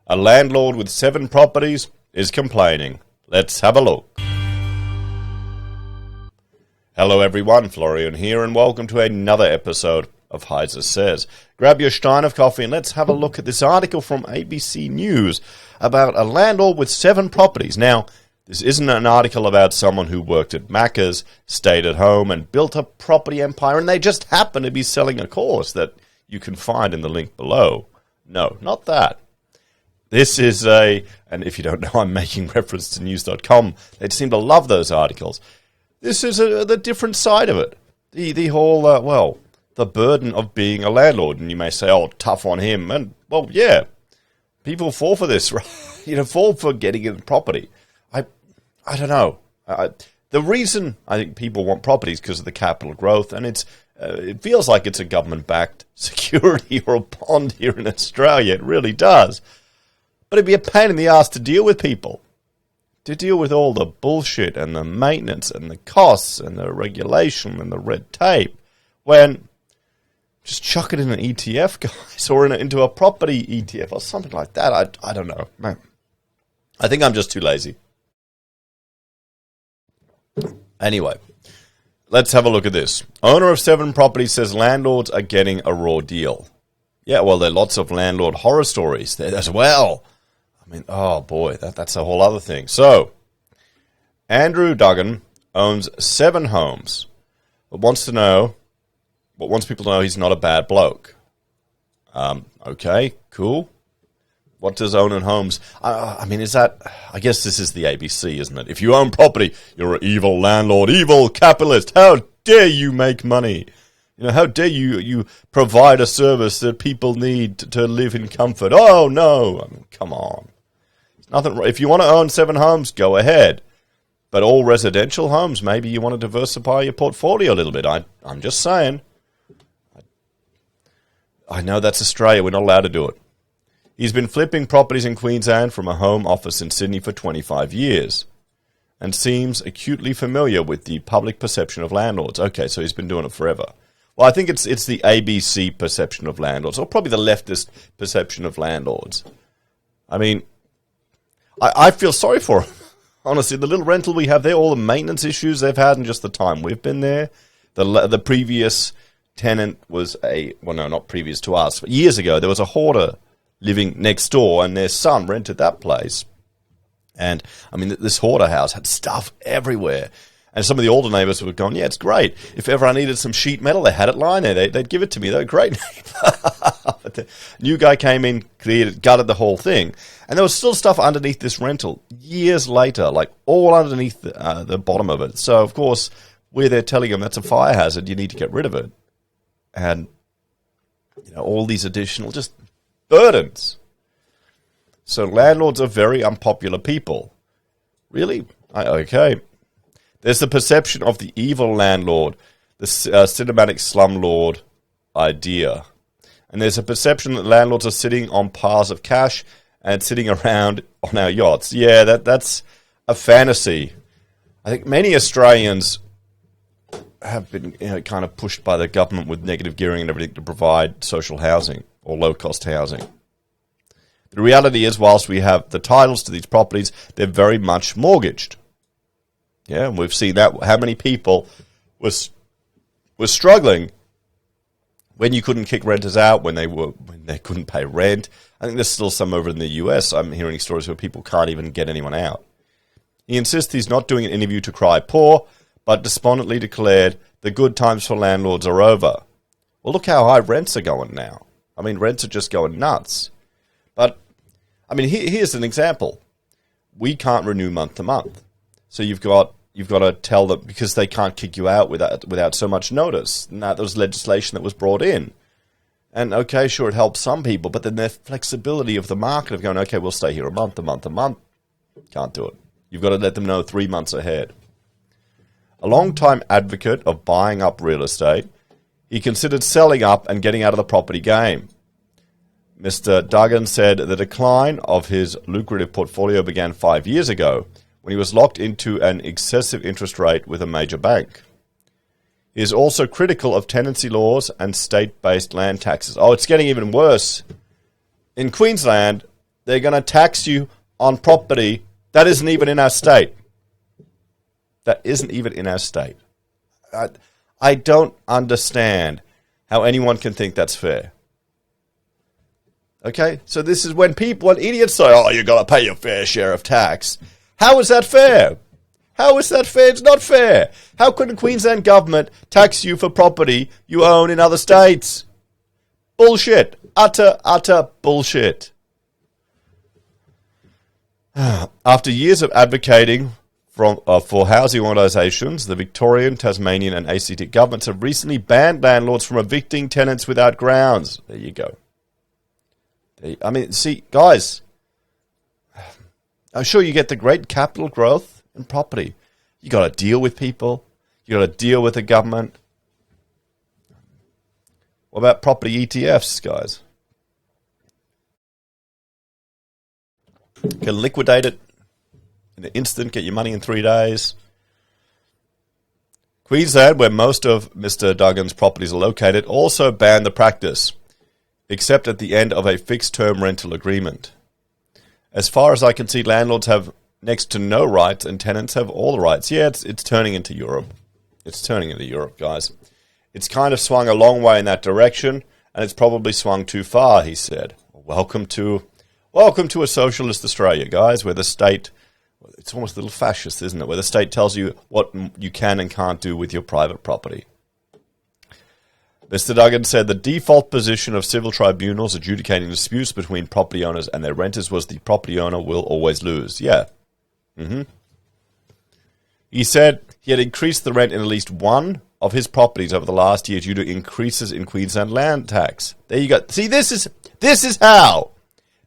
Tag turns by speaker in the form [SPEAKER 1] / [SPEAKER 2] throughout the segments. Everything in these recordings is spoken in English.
[SPEAKER 1] A landlord with 7 properties is complaining. Let's have a look. Hello everyone, Florian here, and welcome to another episode of HeiseSays. Grab your stein of coffee and let's have a look at this article from ABC News about a landlord with 7 properties. Now, this isn't an article about someone who worked at Macca's, stayed at home, and built a property empire, and they just happen to be selling a course that you can find in the link below. No, not that. This is and if you don't know, I'm making reference to news.com. They seem to love those articles. This is the different side of it. The whole, the burden of being a landlord. And you may say, oh, tough on him. And, well, yeah, people fall for this, right? Fall for getting in property. I don't know. The reason I think people want property is because of the capital growth, and it feels like it's a government-backed security or a bond here in Australia. It really does. But it'd be a pain in the ass to deal with people, to deal with all the bullshit and the maintenance and the costs and the regulation and the red tape, when just chuck it in an ETF, guys, or into a property ETF or something like that. I don't know. Man, I think I'm just too lazy. Anyway, let's have a look at this. Owner of 7 properties says landlords are getting a raw deal. Yeah, well, there are lots of landlord horror stories there as well. I mean, oh boy, that's a whole other thing. So, Andrew Duggan owns 7 homes, but wants people to know he's not a bad bloke. Okay, cool. What does owning homes? I guess this is the ABC, isn't it? If you own property, you're an evil landlord, evil capitalist. How dare you make money? How dare you provide a service that people need to live in comfort? Oh, no. I mean, come on. There's nothing. If you want to own 7 homes, go ahead. But all residential homes, maybe you want to diversify your portfolio a little bit. I'm just saying. I know that's Australia. We're not allowed to do it. He's been flipping properties in Queensland from a home office in Sydney for 25 years and seems acutely familiar with the public perception of landlords. Okay, so he's been doing it forever. Well, I think it's the ABC perception of landlords, or probably the leftist perception of landlords. I mean, I feel sorry for him. Honestly, the little rental we have there, all the maintenance issues they've had in just the time we've been there. The previous tenant was not previous to us, but years ago, there was a hoarder living next door, and their son rented that place. And, I mean, this hoarder house had stuff everywhere. And some of the older neighbours were going, yeah, it's great. If ever I needed some sheet metal, they had it lying there. They'd give it to me. They were great neighbours. But the new guy came in, cleared it, gutted the whole thing. And there was still stuff underneath this rental years later, like all underneath the bottom of it. So, of course, we're there telling them that's a fire hazard. You need to get rid of it. And, all these additional just burdens. So landlords are very unpopular people. Really? Okay. There's the perception of the evil landlord, the cinematic slumlord idea. And there's a perception that landlords are sitting on piles of cash and sitting around on our yachts. Yeah, that's a fantasy. I think many Australians have been kind of pushed by the government with negative gearing and everything to provide social housing or low-cost housing. The reality is, whilst we have the titles to these properties, they're very much mortgaged. Yeah, and we've seen that. How many people were struggling when you couldn't kick renters out, when they couldn't pay rent. I think there's still some over in the US. I'm hearing stories where people can't even get anyone out. He insists he's not doing an interview to cry poor, but despondently declared the good times for landlords are over. Well, look how high rents are going now. I mean, rents are just going nuts. But, I mean, here's an example. We can't renew month to month. So you've got to tell them, because they can't kick you out without so much notice. Now, there was legislation that was brought in. And, okay, sure, it helps some people, but then their flexibility of the market of going, okay, we'll stay here a month. Can't do it. You've got to let them know 3 months ahead. A long-time advocate of buying up real estate, he considered selling up and getting out of the property game. Mr. Duggan said the decline of his lucrative portfolio began 5 years ago when he was locked into an excessive interest rate with a major bank. He is also critical of tenancy laws and state-based land taxes. Oh, it's getting even worse. In Queensland, they're going to tax you on property that isn't even in our state. That isn't even in our state. I don't understand how anyone can think that's fair. Okay? So this is when idiots say, oh, you've got to pay your fair share of tax. How is that fair? How is that fair? It's not fair. How could the Queensland government tax you for property you own in other states? Bullshit. Utter bullshit. After years of advocating for housing organisations, the Victorian, Tasmanian and ACT governments have recently banned landlords from evicting tenants without grounds. There you go. I mean, see, guys, I'm sure you get the great capital growth in property. You got to deal with people. You got to deal with the government. What about property ETFs, guys? Can liquidate it in an instant, get your money in 3 days. Queensland, where most of Mr. Duggan's properties are located, also banned the practice, except at the end of a fixed-term rental agreement. As far as I can see, landlords have next to no rights and tenants have all the rights. Yeah, it's turning into Europe. It's turning into Europe, guys. It's kind of swung a long way in that direction, and it's probably swung too far, he said. Welcome to a socialist Australia, guys, where the state, it's almost a little fascist, isn't it, where the state tells you what you can and can't do with your private property. Mr. Duggan said the default position of civil tribunals adjudicating disputes between property owners and their renters was the property owner will always lose. Yeah. He said he had increased the rent in at least one of his properties over the last year due to increases in Queensland land tax. There you go. See, this is how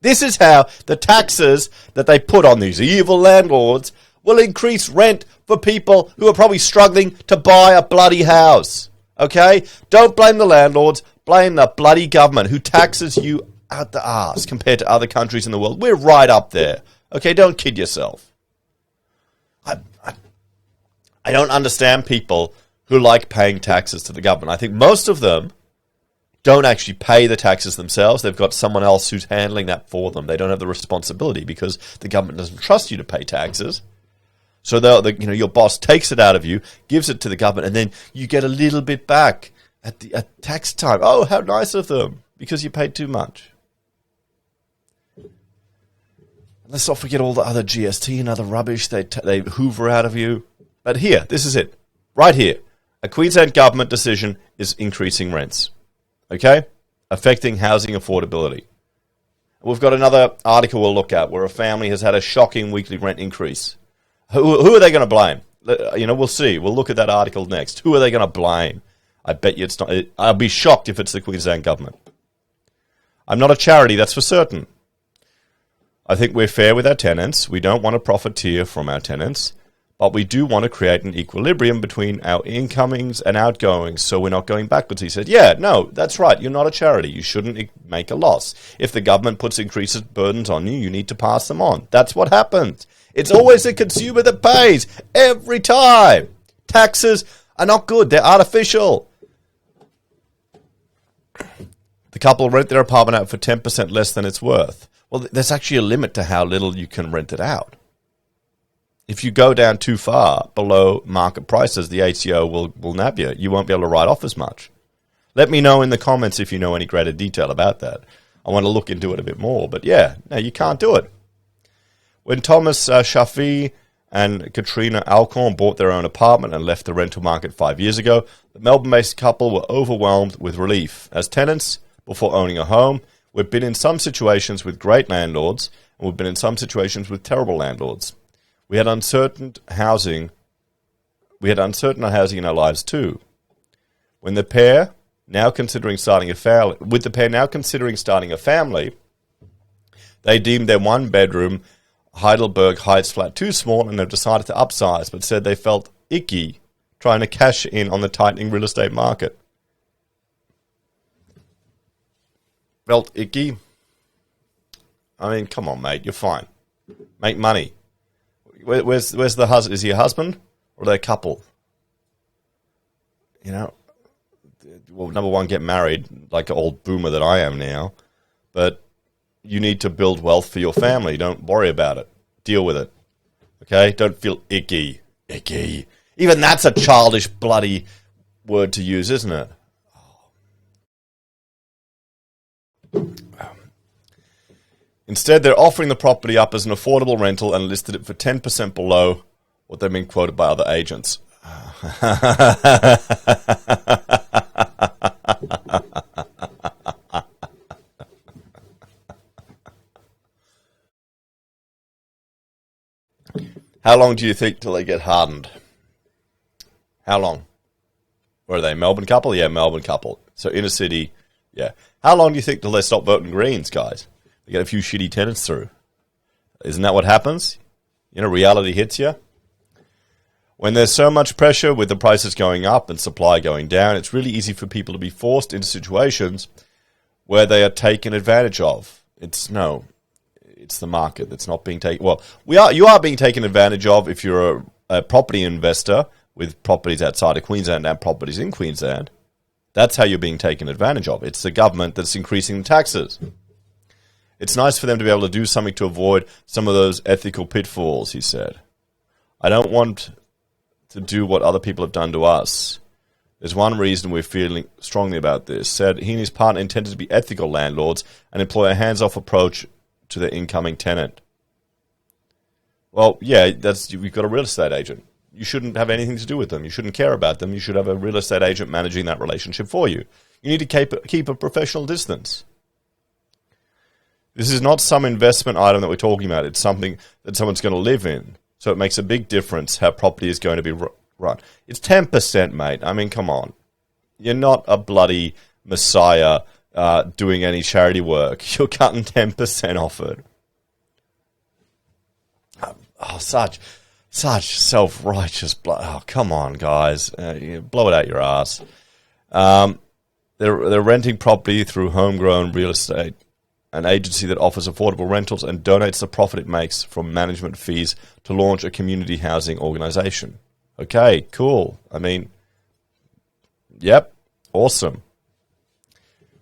[SPEAKER 1] the taxes that they put on these evil landlords will increase rent for people who are probably struggling to buy a bloody house. Okay? Don't blame the landlords. Blame the bloody government who taxes you out the arse compared to other countries in the world. We're right up there. Okay? Don't kid yourself. I don't understand people who like paying taxes to the government. I think most of them don't actually pay the taxes themselves. They've got someone else who's handling that for them. They don't have the responsibility because the government doesn't trust you to pay taxes. So your boss takes it out of you, gives it to the government, and then you get a little bit back at tax time. Oh, how nice of them, because you paid too much. Let's not forget all the other GST and other rubbish they hoover out of you. But here, this is it. Right here. A Queensland government decision is increasing rents. Okay? Affecting housing affordability. We've got another article we'll look at where a family has had a shocking weekly rent increase. Who are they going to blame? We'll see. We'll look at that article next. Who are they going to blame? I bet you it's not. I'll be shocked if it's the Queensland government. I'm not a charity, that's for certain. I think we're fair with our tenants. We don't want to profiteer from our tenants. But we do want to create an equilibrium between our incomings and outgoings so we're not going backwards. He said, yeah, no, that's right. You're not a charity. You shouldn't make a loss. If the government puts increases burdens on you, you need to pass them on. That's what happens. It's always the consumer that pays every time. Taxes are not good. They're artificial. The couple rent their apartment out for 10% less than it's worth. Well, there's actually a limit to how little you can rent it out. If you go down too far below market prices, the ATO will nab you. You won't be able to write off as much. Let me know in the comments if you know any greater detail about that. I want to look into it a bit more. But yeah, no, you can't do it. When Thomas Shafi and Katrina Alcorn bought their own apartment and left the rental market 5 years ago, the Melbourne-based couple were overwhelmed with relief. As tenants, before owning a home, we've been in some situations with great landlords, and we've been in some situations with terrible landlords. We had uncertain housing in our lives too. With the pair now considering starting a family, they deemed their one-bedroom Heidelberg Heights flat too small and have decided to upsize, but said they felt icky trying to cash in on the tightening real estate market. Felt icky? I mean, come on, mate, you're fine. Make money. Where's the husband? Is he a husband or are they a couple? Well, number one, get married like an old boomer that I am now. But, you need to build wealth for your family. Don't worry about it. Deal with it. Okay? Don't feel icky. Icky. Even that's a childish, bloody word to use, isn't it? Instead, they're offering the property up as an affordable rental and listed it for 10% below what they've been quoted by other agents. How long do you think till they get hardened? How long? Where are they? Melbourne couple? Yeah, Melbourne couple. So inner city, yeah. How long do you think till they stop voting Greens, guys? They get a few shitty tenants through. Isn't that what happens? You know, reality hits you. When there's so much pressure with the prices going up and supply going down, it's really easy for people to be forced into situations where they are taken advantage of. It's the market that's not being taken. Well, you are being taken advantage of if you're a property investor with properties outside of Queensland and properties in Queensland. That's how you're being taken advantage of. It's the government that's increasing the taxes. It's nice for them to be able to do something to avoid some of those ethical pitfalls, he said. I don't want to do what other people have done to us. There's one reason we're feeling strongly about this. Said he and his partner intended to be ethical landlords and employ a hands-off approach to their incoming tenant. Well, yeah, you've got a real estate agent. You shouldn't have anything to do with them. You shouldn't care about them. You should have a real estate agent managing that relationship for you. You need to keep a professional distance. This is not some investment item that we're talking about. It's something that someone's going to live in. So it makes a big difference how property is going to be run. It's 10%, mate. I mean, come on. You're not a bloody messiah doing any charity work. You're cutting 10% off it. Oh, such self-righteous blood. Oh, come on, guys. Blow it out your ass. They're renting property through Homegrown Real Estate, an agency that offers affordable rentals and donates the profit it makes from management fees to launch a community housing organisation. Okay, cool. I mean, yep, awesome.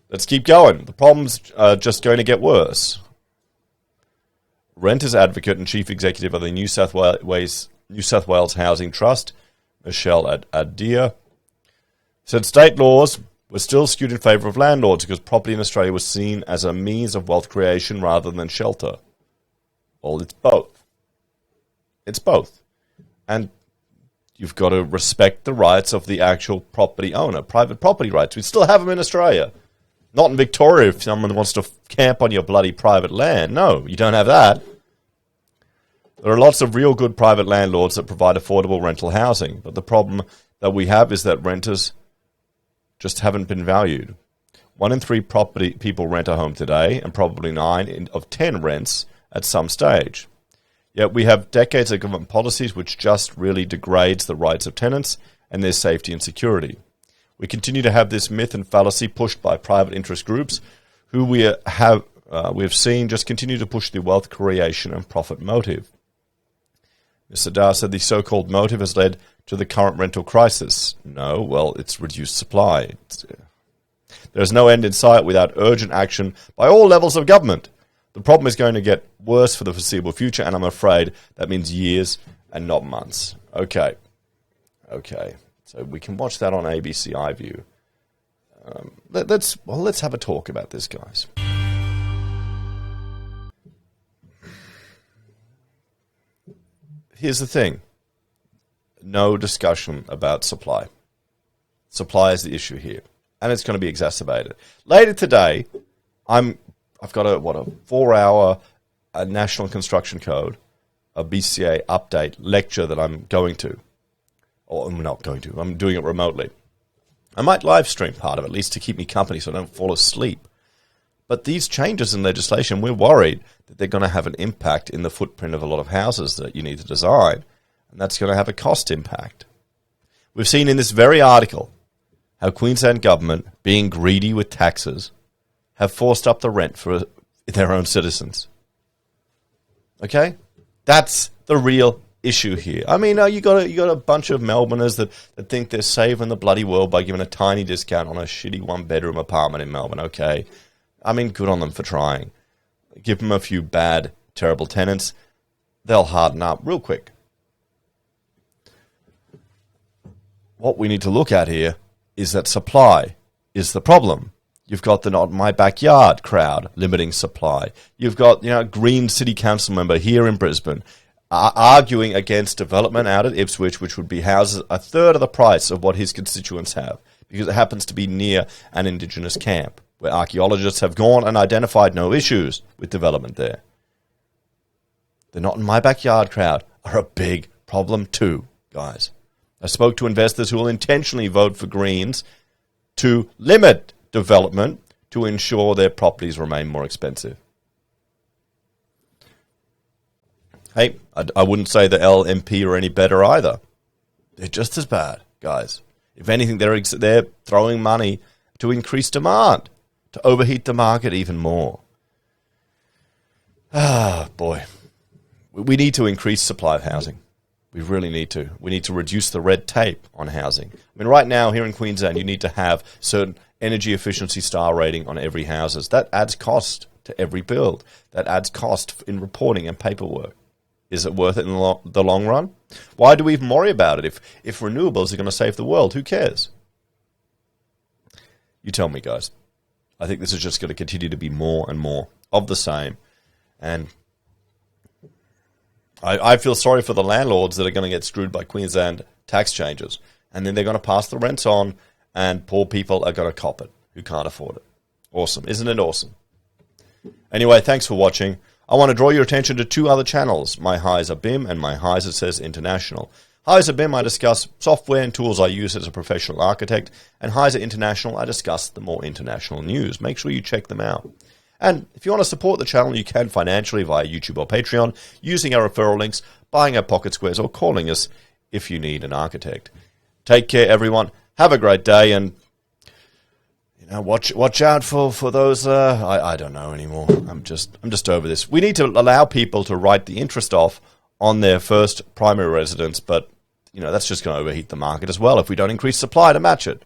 [SPEAKER 1] Let's keep going. The problem's just going to get worse. Renters advocate and chief executive of the New South Wales Housing Trust, Michelle Adia, said state laws were still skewed in favour of landlords because property in Australia was seen as a means of wealth creation rather than shelter. Well, it's both. It's both. And you've got to respect the rights of the actual property owner, private property rights. We still have them in Australia. Not in Victoria if someone wants to camp on your bloody private land. No, you don't have that. There are lots of real good private landlords that provide affordable rental housing, but the problem that we have is that renters just haven't been valued. 1 in 3 property people rent a home today, and probably 9 of 10 rents at some stage. Yet we have decades of government policies which just really degrades the rights of tenants and their safety and security. We continue to have this myth and fallacy pushed by private interest groups who we have seen just continue to push the wealth creation and profit motive. Mr. Dar said the so-called motive has led to the current rental crisis. No, well, it's reduced supply. There is no end in sight without urgent action by all levels of government. The problem is going to get worse for the foreseeable future, and I'm afraid that means years and not months. Okay. So we can watch that on ABC iView. Let's have a talk about this, guys. Here's the thing. No discussion about supply. Supply is the issue here, and it's going to be exacerbated. Later today, I've got a 4-hour National Construction Code, a BCA update lecture that I'm going to. Or I'm not going to. I'm doing it remotely. I might live stream part of it, at least to keep me company so I don't fall asleep. But these changes in legislation, we're worried that they're going to have an impact in the footprint of a lot of houses that you need to design, and that's going to have a cost impact. We've seen in this very article how Queensland government, being greedy with taxes, have forced up the rent for their own citizens. Okay? That's the real issue here. I mean, you got a bunch of Melbourners that think they're saving the bloody world by giving a tiny discount on a shitty 1-bedroom apartment in Melbourne, okay? I mean, good on them for trying. give them a few bad, terrible tenants, they'll harden up real quick. What we need to look at here is that supply is the problem. You've got the Not My Backyard crowd limiting supply. You've got, Green City Council member here in Brisbane arguing against development out at Ipswich, which would be houses a third of the price of what his constituents have, because it happens to be near an Indigenous camp, where archaeologists have gone and identified no issues with development there. The Not in My Backyard crowd are a big problem too, guys. I spoke to investors who will intentionally vote for Greens to limit development to ensure their properties remain more expensive. Hey, I wouldn't say the LNP are any better either. They're just as bad, guys. If anything, they're throwing money to increase demand, to overheat the market even more. Ah, boy. We need to increase supply of housing. We really need to. We need to reduce the red tape on housing. I mean, right now here in Queensland, you need to have certain energy efficiency star rating on every houses. That adds cost to every build. That adds cost in reporting and paperwork. Is it worth it in the long run? Why do we even worry about it? If renewables are going to save the world, who cares? You tell me, guys. I think this is just going to continue to be more and more of the same. And I feel sorry for the landlords that are going to get screwed by Queensland tax changes. And then they're going to pass the rents on, and poor people are going to cop it who can't afford it. Awesome. Isn't it awesome? Anyway, thanks for watching. I want to draw your attention to two other channels, my Heise BIM and my HeiseSays International. Heise BIM, I discuss software and tools I use as a professional architect, and Heise International, I discuss the more international news. Make sure you check them out. And if you want to support the channel, you can financially via YouTube or Patreon, using our referral links, buying our pocket squares, or calling us if you need an architect. Take care, everyone. Have a great day, and watch out for those. I don't know anymore. I'm just over this. We need to allow people to write the interest off on their first primary residence, but that's just going to overheat the market as well if we don't increase supply to match it.